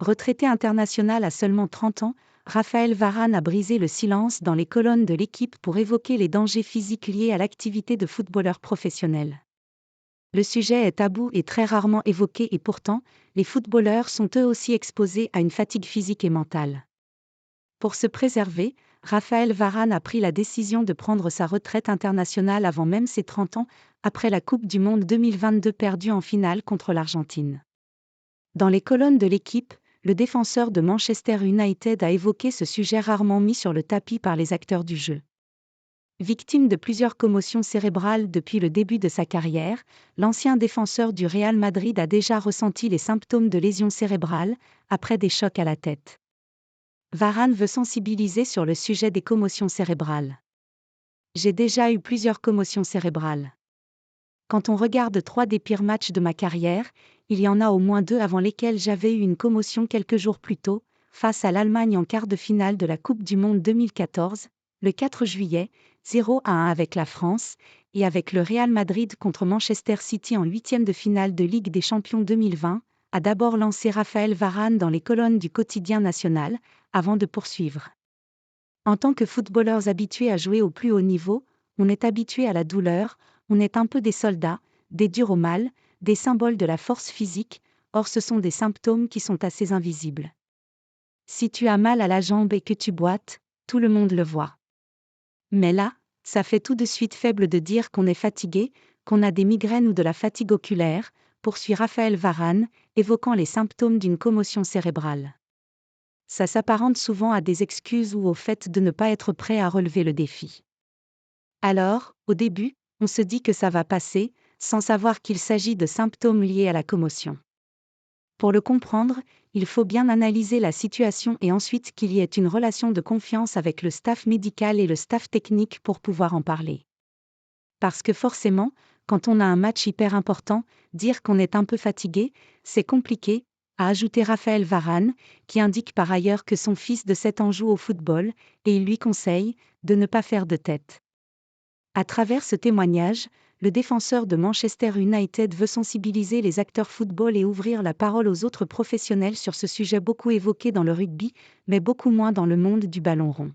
Retraité international à seulement 30 ans, Raphaël Varane a brisé le silence dans les colonnes de l'équipe pour évoquer les dangers physiques liés à l'activité de footballeur professionnel. Le sujet est tabou et très rarement évoqué et pourtant, les footballeurs sont eux aussi exposés à une fatigue physique et mentale. Pour se préserver, Raphaël Varane a pris la décision de prendre sa retraite internationale avant même ses 30 ans, après la Coupe du Monde 2022 perdue en finale contre l'Argentine. Dans les colonnes de l'équipe, le défenseur de Manchester United a évoqué ce sujet rarement mis sur le tapis par les acteurs du jeu. Victime de plusieurs commotions cérébrales depuis le début de sa carrière, l'ancien défenseur du Real Madrid a déjà ressenti les symptômes de lésions cérébrales, après des chocs à la tête. Varane veut sensibiliser sur le sujet des commotions cérébrales. J'ai déjà eu plusieurs commotions cérébrales. Quand on regarde 3 des pires matchs de ma carrière, il y en a au moins 2 avant lesquels j'avais eu une commotion quelques jours plus tôt, face à l'Allemagne en quart de finale de la Coupe du Monde 2014, le 4 juillet, 0-1 avec la France, et avec le Real Madrid contre Manchester City en 8e de finale de Ligue des Champions 2020, a d'abord lancé Raphaël Varane dans les colonnes du quotidien national, avant de poursuivre. En tant que footballeurs habitués à jouer au plus haut niveau, on est habitué à la douleur, on est un peu des soldats, des durs au mal, des symboles de la force physique, or ce sont des symptômes qui sont assez invisibles. Si tu as mal à la jambe et que tu boites, tout le monde le voit. Mais là, ça fait tout de suite faible de dire qu'on est fatigué, qu'on a des migraines ou de la fatigue oculaire, poursuit Raphaël Varane, évoquant les symptômes d'une commotion cérébrale. Ça s'apparente souvent à des excuses ou au fait de ne pas être prêt à relever le défi. Alors, au début, on se dit que ça va passer, sans savoir qu'il s'agit de symptômes liés à la commotion. Pour le comprendre, il faut bien analyser la situation et ensuite qu'il y ait une relation de confiance avec le staff médical et le staff technique pour pouvoir en parler. Parce que forcément, quand on a un match hyper important, dire qu'on est un peu fatigué, c'est compliqué, a ajouté Raphaël Varane, qui indique par ailleurs que son fils de 7 ans joue au football, et il lui conseille de ne pas faire de tête. À travers ce témoignage, le défenseur de Manchester United veut sensibiliser les acteurs football et ouvrir la parole aux autres professionnels sur ce sujet beaucoup évoqué dans le rugby, mais beaucoup moins dans le monde du ballon rond.